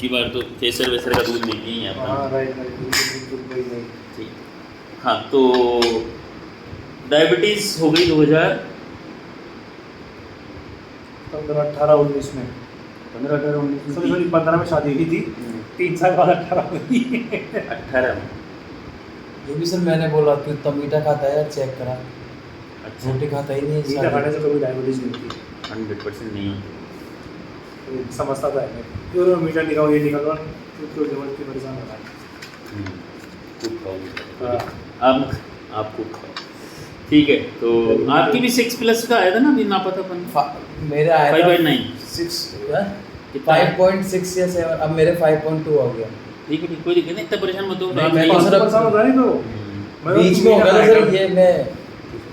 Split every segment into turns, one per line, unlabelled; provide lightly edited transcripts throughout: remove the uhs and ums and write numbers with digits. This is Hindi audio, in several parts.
की बार तो केसर वेसर का दूध नहीं पिए
हाँ
आप।
राइट राइट, बिल्कुल वही नहीं।
ठीक। हाँ तो डायबिटीज़ हो गई 2015
18 19 में,
18 19
सॉरी सॉरी 15 में शादी हुई थी, 3 साल बाद 18 में हुई।
18 में।
ये भी सर मैंने बोला कि इतना मीठा खाता है यार, चेक करा,
अच्छा,
रोटी खाता ही नहीं है
मीठा खाने से कभी डायबिटीज नहीं होती,
100% नहीं होती।
तो समझता था मैं क्यों मीठा नहीं खाओ, ये नहीं खाओ, तो लेवल की परेशान हो रहा है।
खूब खाओ।
हाँ।
आप खूब खाओ। ठीक है, तो आपकी भी 6+ का आया था ना अभी नापातापन?
मेरे आया
5.9
6 5.6 या 7, अब मेरे 5.2 हो गया।
ठीक है, कोई दिक्कत नहीं, इतना परेशान मत हो।
नहीं,
आप
मैं
नहीं-
तो सर
परेशान होता नहीं तो मैं तो
बीच में
मीठा
होगा ना
खाएगा।
सर,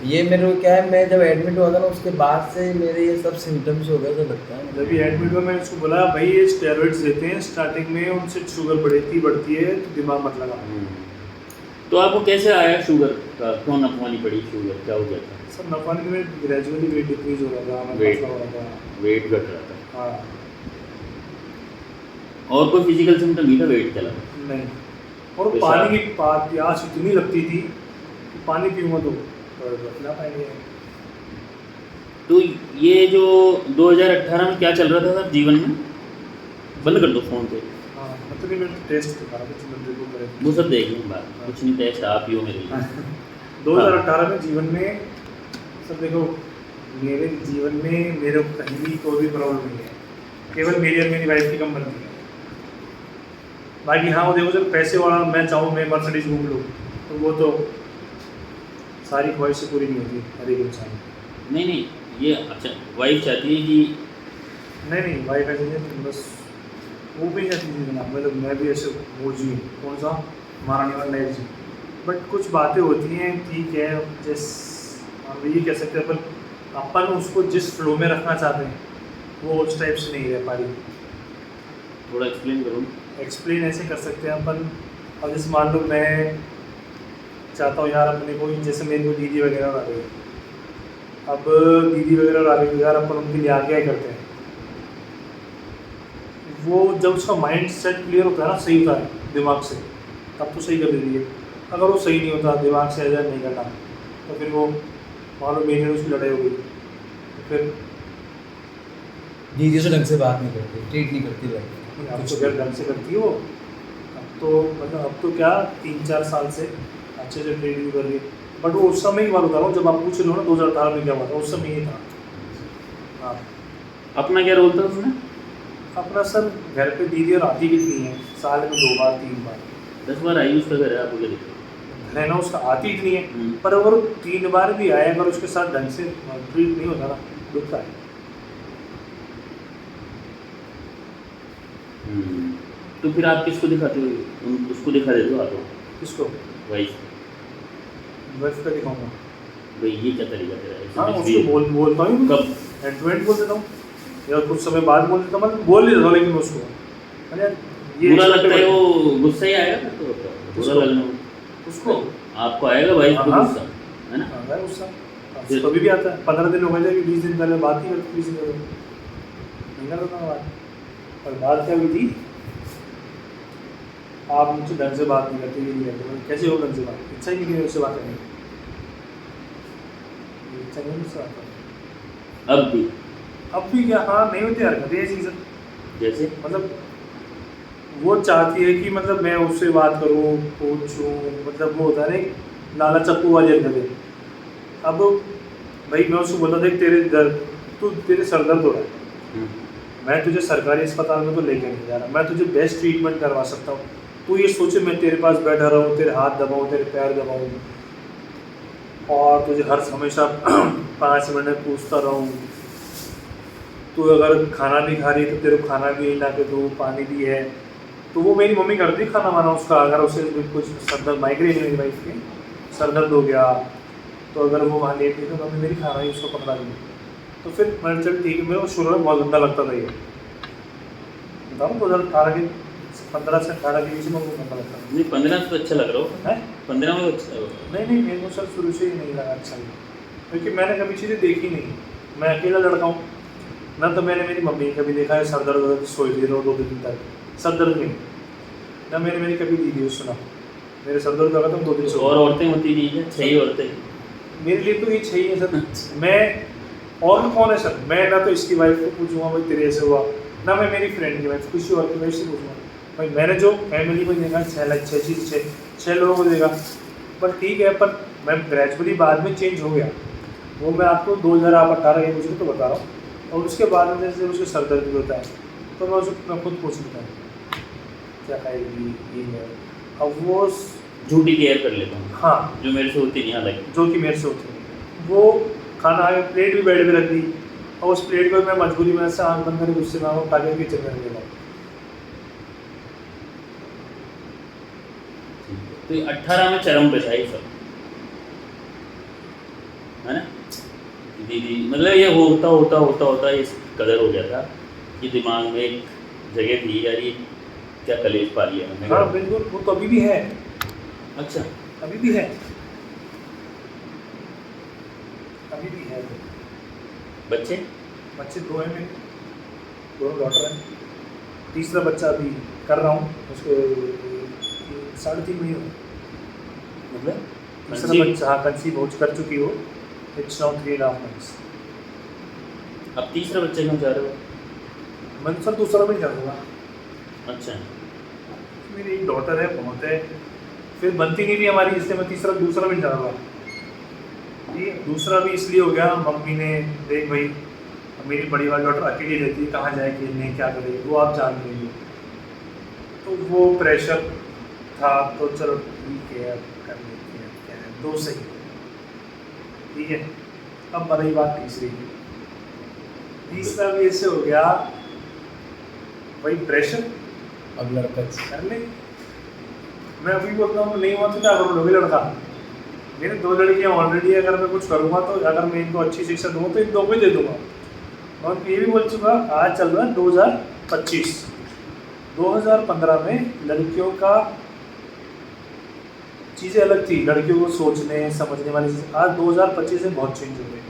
ये मेरे को क्या है, मैं जब एडमिट हुआ था ना उसके बाद से मेरे ये सब सिम्टम्स हो गए तो लगता है
जब भी एडमिट हुआ मैंने उसको बोला भाई ये स्टेरॉइड्स देते हैं स्टार्टिंग में, उनसे शुगर बढ़ती है तो दिमाग मत लगा।
तो आपको कैसे आया शुगर का, क्यों नपवानी पड़ी शुगर, क्या हो गया था?
सब नफाने में ग्रेजुअली वेट डिक्रीज हो रहा था, मैं
Weight.
पतला हो रहा था।
वेट घट रहा था
हाँ
और कोई फिजिकल सिम्टम नहीं था वेट के अलावा?
नहीं, और
पेशाब?
पानी की प्यास इतनी लगती थी कि पानी पीऊँगा तो बचना पाएंगे।
तो ये जो 2018 में क्या चल रहा था जीवन में? बंद कर दो फोन पे,
हाँ मतलब ये मेरा टेस्ट दिखा रहा था बंदे को करे।
वो सब देख लेंगे बात, कुछ नहीं, टेस्ट आप ही हो मेरे लिए।
2018 में जीवन में सब देखो, मेरे जीवन में मेरे को कहीं भी कोई भी प्रॉब्लम नहीं है, केवल मेरी और मेरी वाइफ की कम बनती है। बाकी हाँ वो देखो जब पैसे वाला मैं चाहूँ मैं मर्सिडीज घूम लूँ तो वो तो सारी ख्वाहिशें पूरी नहीं होती हर एक इंसान की।
नहीं नहीं, ये अच्छा वाइफ चाहती है कि
नहीं वाइफ ऐसे नहीं, बस वो भी नहीं चाहती थी ना, मतलब मैं भी ऐसे वो जी कौन सा महारानी वाला लाइफ जी, बट कुछ बातें होती हैं ठीक है, जिस हम ये कह सकते हैं अपन उसको जिस फ्लो में रखना चाहते हैं वो उस टाइप से नहीं रह पा रही।
थोड़ा एक्सप्लेन करूँ?
एक्सप्लेन ऐसे कर सकते हैं अपन, अब जैसे मान लो मैं चाहता हूँ यार अपने को, जैसे मेरी को दीदी वगैरह आ गई, अब दीदी वगैरह आ गई यार अपन उनके लिए आगे क्या करते हैं, वो जब उसका माइंड सेट क्लियर होता है ना, सही होता है दिमाग से, तब तो सही कर देती है। अगर वो सही नहीं होता, दिमाग से एडजस्ट नहीं करना, तो फिर वो मान लो मेरी और उसकी लड़ाई हो गई तो फिर
दीदी से ढंग से बात नहीं करती, ट्रीट नहीं करती भाई।
अब तो घर ढंग से करती है वो, अब तो मतलब अब तो क्या 3-4 साल से अच्छे से ट्रेड भी कर रही है, बट वो उस समय की बात बता रहा हूँ जब आप पूछ लो ना 2018 में क्या हुआ था, उस समय ये था। हाँ
अपना क्या रोल था उसमें?
अपना सर घर पे दीदी और आती कितनी है, साल में 2 बार 3 बार
10 बार आई उसका घर है, आपको क्या दिक्कत?
घर है ना, उसका आती इतनी है, पर अगर वो 3 बार भी आए अगर उसके साथ ढंग से ट्रीट नहीं होता ना, दुखता है।
तो फिर आप किसको दिखाते हो? उसको दिखा देते हो आप?
किसको?
वाइफ?
वाइफ का दिखाऊंगा।
भाई ये क्या तरीका तेरा है?
हाँ उसको बोलता हूँ,
कब?
एट द एंड बोल देता हूँ या कुछ समय बाद बोल देता हूँ, मतलब बोल नहीं देता हूँ, लेकिन मैं उसको अरे यार ये
बुरा लगता है वो गुस्सा ही आएगा ना, तो बुरा
उसको?
लगना
उसको
आपको आएगा वाइफ को
हाँ।
गुस्सा, है ना?
आता है गुस्सा, कभी भी आता है। 15 दिन हो गए थे, 20 दिन पहले बात ही करती, 20 दिन पहले नहीं करता था बात, और बात क्या हुई थी, आप मुझसे ढंग से बात नहीं करते, ये नहीं करते, मतलब कैसे हो ढंग से बात, इच्छा ही नहीं कि उससे बात करने की, इच्छा नहीं मुझसे बात करने।
अब भी?
अब भी क्या, हाँ नहीं होती हरकतें ऐसी सर,
जैसे
मतलब वो चाहती है कि मतलब मैं उससे बात करूँ, पूछूँ, मतलब वो होता है ना लाला चप्पू वाली हरकतें। अब भाई मैं उसको बोलता था कि तेरे सर दर्द हो रहा है, मैं तुझे सरकारी अस्पताल में तो लेके नहीं जा रहा, मैं तुझे बेस्ट ट्रीटमेंट करवा सकता हूँ, तू ये सोचे मैं तेरे पास बैठा रहूँ, तेरे हाथ दबाऊँ, तेरे पैर दबाऊँ और तुझे हर हमेशा 5 मिनट पूछता रहूँ, तू अगर खाना नहीं खा रही तो तेरे को खाना भी ला के दूँ, पानी भी है। तो वो मेरी मम्मी करती खाना वाना उसका, अगर उसे कुछ सर दर्द, माइग्रेन है मेरी वाइफ के, सर दर्द हो गया तो अगर वो वहाँ लेट गई तो मम्मी मेरी खाना ही उसको पकड़ा दी, तो फिर मैंने चल ठीक है, मेरे को शुरू में बहुत गंदा लगता था ये, बताऊँ 2018 के 15 से 18 के बीच में वो गंदा लगता था।
नहीं 15 तो अच्छा लग रहा हो,
है
15 में तो अच्छा लग रहा
नहीं मेरे को सर शुरू से ही नहीं लगा अच्छा ये, क्योंकि मैंने कभी चीज़ें देखी नहीं, मैं अकेला लड़का हूँ ना, तो मैंने मेरी मम्मी कभी देखा है सर दर्द सोई दे रहा हो 2 दिन तक, सर दर्द में ना मैंने मेरी कभी दी थी सुना, मेरे सर दर्द लगा था 2 दिन से।
और औरतें होती नहीं है, 6 ही औरतें।
मेरे लिए तो ये चाहिए सर। मैं और भी कौन है सर, मैं ना तो इसकी वाइफ को पूछूंगा भाई तेरे ऐसे हुआ, ना मैं मेरी फ्रेंड की वाइफ किसी और की वाइफ से पूछूंगा भाई। मैंने जो फैमिली को देखा 6 लोगों को देखा, पर ठीक है, पर मैं ग्रेजुअली बाद में चेंज हो गया। वो मैं आपको 2018 या मुझे तो बता रहा हूँ। और उसके बाद में जैसे उसके सर दर्द भी होता है तो मैं खुद पूछ लेता हूँ क्या खाएगी, ये है। अब वो
झूठी केयर कर लेता हूँ,
हाँ,
जो मेरे से होती नहीं अलग।
जो कि मेरे से होती है। वो खाना आया, प्लेट भी बेड पे रख दी, और उस प्लेट को मैं मजबूरी में से आँख बंद करके गुस्से में आऊँ ताकि किचन में रख देता।
तो ये 18 में चरम पे था ये सब, है ना दीदी? मतलब ये होता इस कदर हो गया था कि दिमाग में एक जगह थी यार, ये क्या कलेश पा लिया मैंने।
हाँ बिल्कुल, वो तो अभी भी है,
अच्छा,
अभी भी है, अभी भी है।
बच्चे?
बच्चे 2 हैं मेरे, दोनों डॉटर हैं। तीसरा बच्चा अभी कर रहा हूँ, उसको 3.5 महीने हुए।
मतलब
तीसरा
कंसीव?
बच्चा, हाँ कंसीव हो कर चुकी हो, इट्स नाउ 3.5 months।
अब तीसरा बच्चे क्यों चाह रहे हो?
मैं सर दूसरा भी कर दूँगा।
अच्छा,
मेरी एक डॉटर है, बहुत है, फिर बनती नहीं थी हमारी, इसलिए मैं दूसरा भी चाहूँगा। ये दूसरा भी इसलिए हो गया, मम्मी ने देख भाई मेरी बड़ी वाली डॉटर अकेली रहती है, कहाँ जाए खेलने, क्या करे, वो आप जान लीजिए, तो वो प्रेशर था, तो चलो ठीक है अब कर लेते हैं, क्या है 2 सही है, ठीक है। अब रही बात तीसरी की, तीसरा भी ऐसे हो गया भाई, प्रेशर
अब लड़का
कर ले। मैं अभी बोलता हूँ नहीं हुआ तो क्या करोगे लड़का, मेरे 2 लड़कियाँ ऑलरेडी, अगर मैं कुछ करूँगा तो अगर मैं इनको अच्छी शिक्षा दूँगा तो इन 2 को ही दे दूँगा। और ये भी बोल चुका, आज चल रहा है 2025, 2015 में लड़कियों का चीज़ें अलग थी, लड़कियों को सोचने समझने वाली चीज़। आज 2025 में बहुत चेंज हो गई।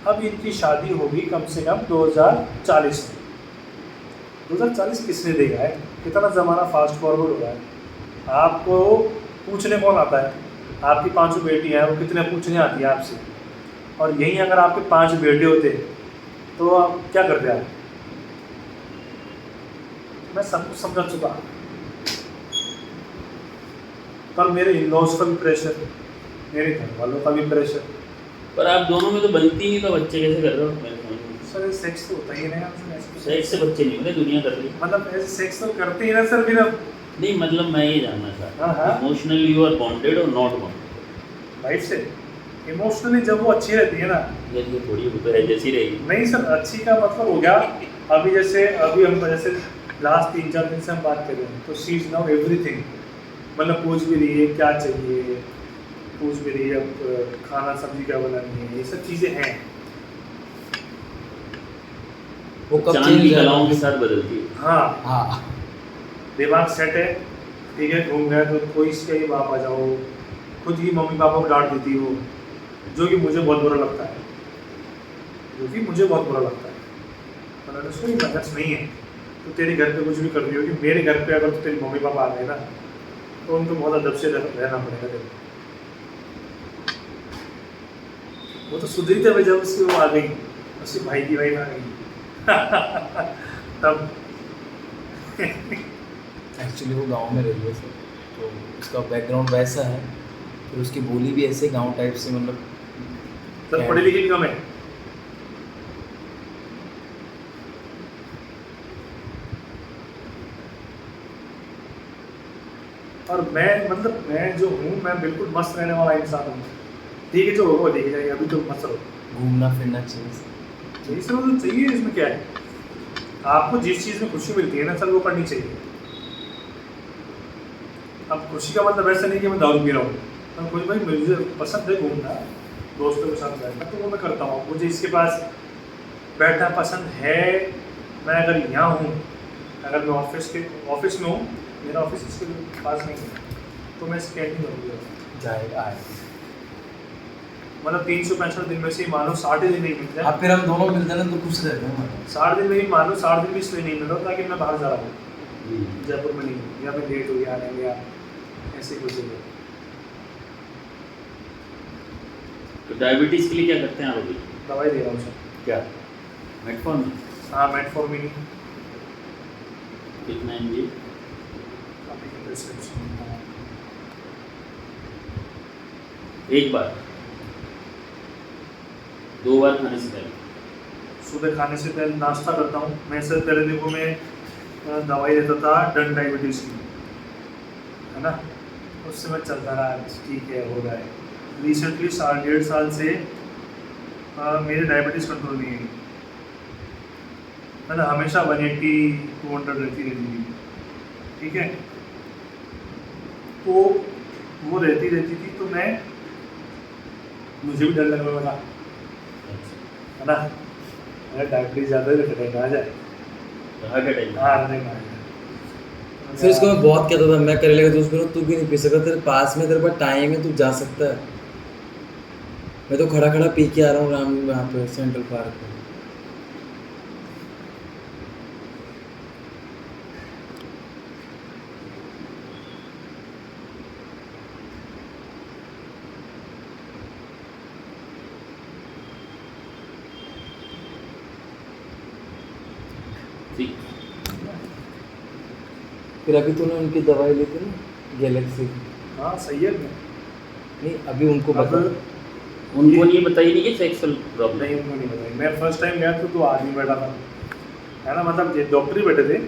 अब इनकी शादी होगी कम से कम 2040 में। 2040 किसने देखा है, कितना ज़माना फास्ट फॉरवर्ड हो रहा है। आपको पूछने कौन आता है, आपकी 5 बेटी हैं, वो कितने पूछने आती है आपसे। और यहीं अगर आपके 5 बेटे होते तो आप क्या करते आप। मैं सब कुछ समझ चुका, पर मेरे इन-लॉज का भी प्रेशर, मेरे घर वालों का भी प्रेशर।
पर आप दोनों में तो बनती नहीं, तो बच्चे कैसे कर रहे हो मेरे समझ में?
सर सेक्स तो होता ही नहीं है,
सेक्स से बच्चे नहीं होते, दुनिया कर रही है।
मतलब ऐसे सेक्स तो करते ही ना सर, फिर अब
नहीं मतलब मैं ये जानना
हाँ,
चाहता
हाँ।
हूँ, इमोशनली यू आर बॉन्डेड और नॉट बॉन्डेड?
वाइफ से इमोशनली जब वो अच्छी रहती है ना,
ये थोड़ी वो तो है जैसी रहेगी।
नहीं सर, अच्छी का मतलब हो गया अभी हम जैसे लास्ट 3-4 दिन से हम बात कर रहे हैं, तो शी इज नाउ एवरीथिंग। मतलब पूछ भी रही है क्या चाहिए, पूछ भी रही है अब खाना सब्जी क्या बनानी है, ये सब चीज़ें हैं।
वो कब
चांद की
चेंज
कलाओं के साथ बदलती है।
हाँ,
हाँ,
दिमाग सेट है, ठीक है, घूम गए तो कोई इसके ही बाप आ जाओ, खुद ही मम्मी पापा को डांट देती हो, जो कि मुझे बहुत बुरा लगता है, मतलब उसको मदद नहीं है तो तेरे घर पे कुछ भी कर रही होगी। मेरे घर पे अगर तो तेरे मम्मी पापा आ गए ना, तो उनको बहुत अदब से रहना पड़ेगा तेरे। वो तो सुधरी थे जब उसकी वो आ गई, उसके भाई की वाइफ आ गई तब
एक्चुअली वो गांव में रही है सर, तो उसका बैकग्राउंड वैसा है, फिर उसकी बोली भी ऐसे गांव टाइप से, मतलब
सर पढ़ी लिखी कम है। और मैं जो हूँ, मैं बिल्कुल मस्त रहने वाला इंसान हूँ, ठीक है, जो होगा देखे जाएगा, अभी तो मस्त रहो।
घूमना फिरना चाहिए।
चाहिए सर, वो तो चाहिए, इसमें क्या है, आपको जिस चीज़ में खुशी मिलती है ना सर, वो करनी चाहिए। अब खुशी का मतलब ऐसा नहीं कि मैं दारू पी रहा हूँ, मैं खुश भाई मुझे पसंद है घूमना, दोस्तों के साथ बैठना, तो वो मैं करता हूँ। मुझे इसके पास बैठना पसंद है। मैं अगर यहाँ हूँ, अगर मैं ऑफिस में हूँ, मेरा ऑफिस इसके पास नहीं है, तो मैं इसके नहीं करूँगा
जाएगा आए।
मतलब 365 दिन में से मानो 60 दिन नहीं मिलते हैं।
अब फिर हम दोनों मिलते हैं ना तो खुश रहते हैं।
60 दिन में ही मानो 60 दिन भी इसलिए नहीं मिल रहा ताकि मैं बाहर जा रहा हूँ, जयपुर में नहीं, या मैं लेट हो गया आने में, या ऐसे कुछ है।
तो डायबिटीज़ के लिए क्या करते हैं आप अभी?
दवाई दे रहा हूँ सर।
क्या मेटफॉर्मिन?
हाँ मेटफॉर्मिन
कितना एमजी?
अभी की प्रिस्क्रिप्शन।
एक बार, 2 बार खाने से पहले?
सुबह खाने से पहले नाश्ता करता हूँ मैं सर। पहले देखो मैं दवाई लेता था डन डायबिटीज़ की, है ना, उससे मैं चलता रहा, ठीक है हो रहा है। रिसेंटली 1.5 साल से मेरी डायबिटीज़ कंट्रोल नहीं है, है ना, हमेशा 180-200 रहती थी, ठीक है। तो वो रहती थी तो मुझे भी डर लगने लगा, है ना, अगर डायबिटीज़ ज़्यादा ही रखने आ जाए,
हार्ट अटैक?
हाँ नहीं आ जाए।
फिर इसको मैं बहुत कहता था, मैं करेले का जूस पी रहा हूँ, तू क्यों नहीं पी सकता, तेरे पास में, तेरे पास टाइम है, तू जा सकता है। मैं तो खड़ा खड़ा पी के आ रहा हूँ राम वहाँ पे सेंट्रल पार्क में।
ठीक।
फिर अभी तूने उनकी दवाई ली थी ना गैलेक्सी की?
हाँ सही है।
नहीं अभी उनको बता।
उनको नहीं बताई नहीं कि सेक्सुअल प्रॉब्लम?
नहीं उनको नहीं बताई। मैं फर्स्ट टाइम गया तो आदमी बैठा था, है ना, मतलब ये डॉक्टर ही बैठे थे।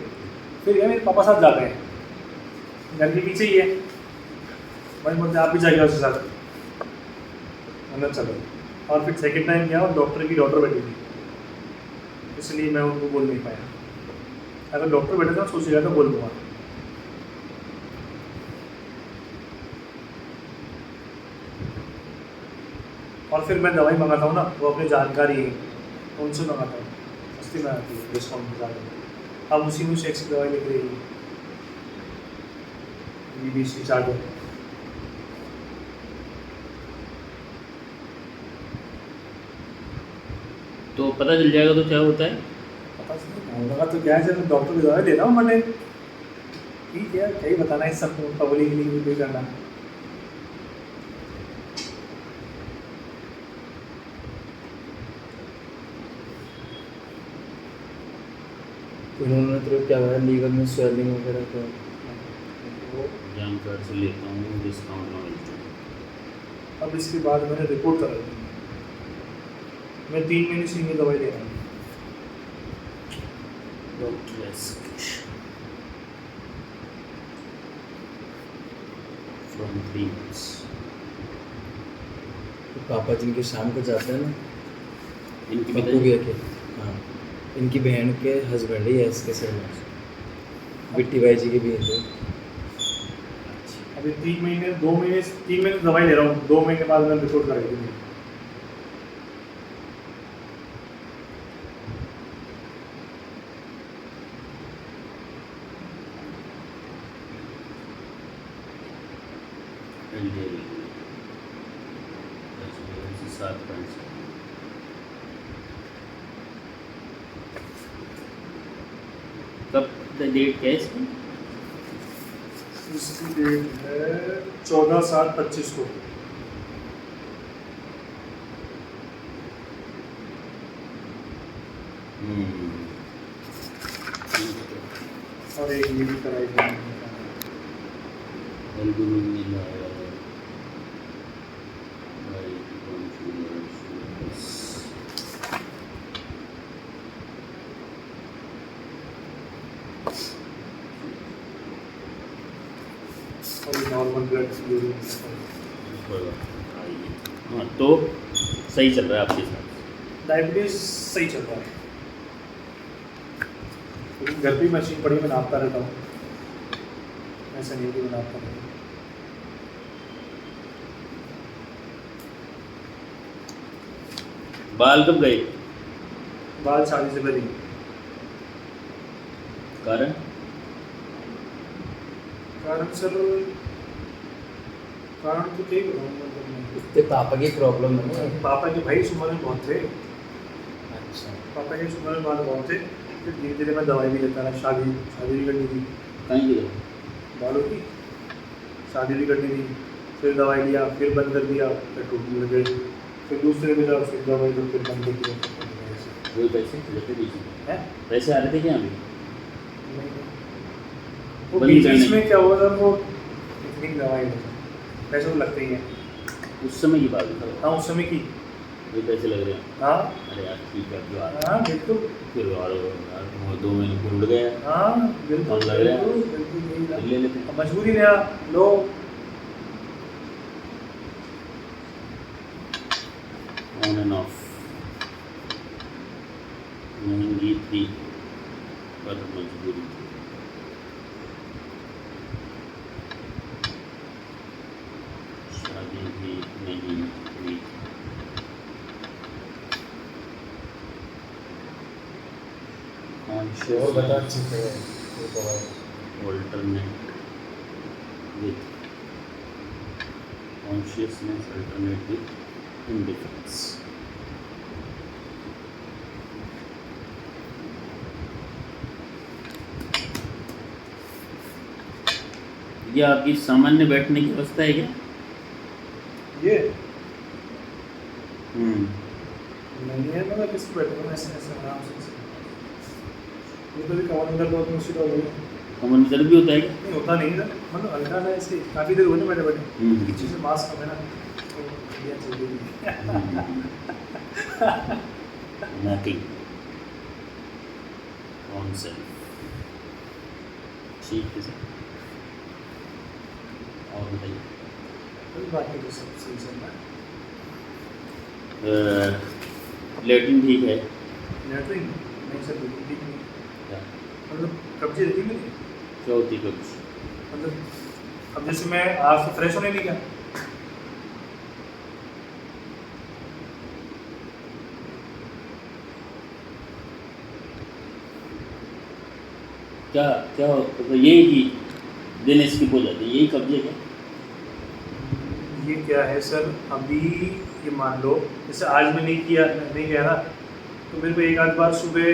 फिर ये मेरे पापा साथ जाते हैं, घर के पीछे ही है, भाई बोलते आप भी जाइए उसके साथ, मतलब चलो। और फिर सेकंड टाइम गया और डॉक्टर की डॉक्टर बैठी थी, इसलिए मैं उनको बोल नहीं पाया। अगर डॉक्टर बैठे था सोचेगा तो बोल दूँगा। और फिर मैं दवाई मंगाता हूँ ना, वो अपनी जानकारी है उनसे मंगाता हूँ, सस्ती में आती है, डिस्काउंट के साथ। अब उसी में शेक्स की दवाई लिख रही है, BBC चार्ट।
तो पता चल जाएगा तो क्या होता है?
पता नहीं होगा तो क्या है, जब डॉक्टर की दवाई ले रहा हूँ मैंने, ठीक है, क्या ही बताना है, इस सब पब्लिक के लिए भी करना।
उन्होंने तो क्या हुआ लीवर में स्वेलिंग वगैरह तो?
एग्जाम कार्ड से लेता हूँ, डिस्काउंट में मिलता है।
अब इसके बाद मैंने रिपोर्ट करा दी, मैं 3 महीने से ये दवाई ले रहा हूँ।
Doctor S from 3 months।
तो पापा जिनके शाम को जाते हैं ना,
इनकी
पप्पू
पिताजी?
भैया के, हाँ इनकी बहन के हस्बैंड ही है इसके सर, बिट्टी भाई जी के भी है।
अभी 3 महीने 3 महीने दवाई ले रहा हूँ, 2 महीने बाद मैंने रिपोर्ट कराई थी।
LDL 7.7। कब डेट क्या है इसकी?
इसकी डेट है 14/7/25 को। और एक ये भी कराई थी।
एल्बुमिन मिला है भाई,
और नॉर्मल ब्लड यूरिन।
हाँ तो सही चल रहा है आपके साथ?
डायबिटीज सही चल रहा है, लेकिन घर पे मशीन पड़ी, मैं नापता रहता हूँ, ऐसा नहीं कि मैं नापता रहता हूँ।
बाल कब गए?
बाल शादी से पहले।
कारण?
कारण सर, कारण तो क्या ही बताऊँ, मतलब
इसके पापा की प्रॉब्लम है ना?
पापा के भाई इस उम्र में बहुत थे,
अच्छा।
पापा के इस उम्र में बाल बहुत थे। फिर धीरे धीरे मैं दवाई भी लेता रहा, शादी भी करनी थी,
कहीं की दवा?
बालों की शादी भी करनी थी, फिर दवाई लिया, फिर बंद कर दिया, फिर टूटने लग गई, फिर दूसरे को जाओ, फिर दवाई लो, फिर बंद कर दिया।
वही पैसे लेते बीच में?
है
पैसे आ रहे थे क्या अभी?
वो
बंद
बीच
करने
बीच में क्या हुआ था, वो इतनी दवाई नहीं, पैसे तो लगते ही हैं।
उस समय की बात है।
हाँ उस समय की।
वही पैसे लग रहे हैं?
हाँ
अरे यार ठीक है, जो आ रहा
हाँ बिल्कुल।
फिर यार 2 महीने फिर उड़ गया,
हाँ बिल्कुल
कम लग रहा है।
बिल्कुल बिल्कुल यही था।
फिर ले लेते हैं।
अब मजबूरी रहा लो।
ऑन एंड ऑफ महंगी थी पर मजबूरी थी। शादी भी नहीं हुई।
और बता अच्छे से वो तो है।
alternate with consciousness, alternate with indifference. ये आपकी सामान्य बैठने की अवस्था है क्या?
ये
हम्म।
नहीं है, मतलब किस पे बैठा हूँ ऐसे ऐसे आराम से ऐसे। ये तो भी कमर में दर्द होता है, मुझसे हो गई।
कमर में दर्द भी होता है क्या?
नहीं होता नहीं था, मतलब हल्का सा ऐसे काफ़ी देर हुई ना बैठे बैठे,
हम्म।
पीछे से मास्क है ना, तो बढ़िया चल रही
Mocking oneself. ठीक है सर। और बताइए।
कोई बात नहीं, तो सब सही चल रहा है।
लेटिन ठीक है?
लेटरिन नहीं सर, बिल्कुल ठीक नहीं,
क्या
मतलब कब्जे रहती है मेरी,
क्या होती है कुछ?
मतलब अब जैसे मैं आज से फ्रेश होने नहीं गया,
क्या क्या मतलब यही कि दिन स्किप हो जाती है, यही कब्जे क्या?
ये क्या है सर, अभी ये मान लो जैसे आज मैं नहीं गया ना, तो मेरे को एक आध बार सुबह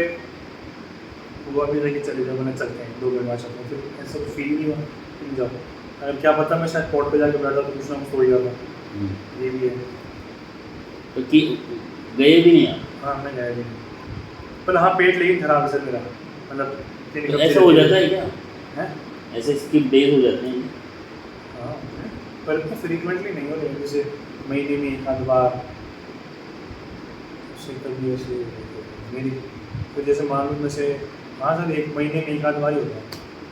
हुआ भी था कि चले जाओ, मैंने चलते हैं 2 घंटे बाद चलते हैं, फिर ऐसा कुछ फील नहीं हुआ, फिर जाओ। अगर क्या पता मैं शायद कोर्ट पे जाके बैठा तो कुछ ना कुछ हो ही जाता, ये भी है।
तो कि गए भी नहीं आप?
हाँ मैं गया भी नहीं, पर हाँ पेट लेकिन खराब है सर मेरा, मतलब
तो ऐसा हो जाता है क्या?
है?
ऐसे स्किप डेज हो जाते हैं?
हाँ पर इतना फ्रीक्वेंटली नहीं हो रहा, जैसे महीने में एक आध बार, उससे कभी ऐसे मेरी, फिर जैसे मान लो जैसे हाँ सर 1 महीने में एक आध बार ही होता है,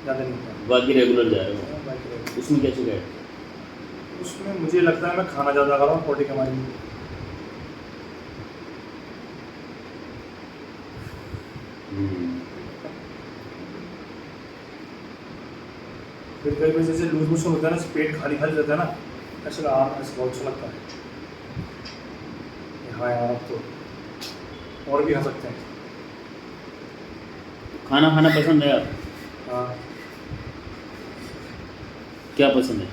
ज़्यादा नहीं होता।
बाकी रेगुलर जा रहे हो?
बाकी
उसमें क्या शिकायत?
उसमें मुझे लगता है मैं खाना ज़्यादा खा रहा हूँ पोटी कमाने में। फिर कई बार जैसे लूज मोशन होता है ना, पेट खाली खाली रहता है ना, ऐसे आराम ऐसे बहुत अच्छा लगता है। हाँ यार अब तो और भी खा सकते हैं।
खाना खाना पसंद है आप?
हाँ
क्या पसंद है?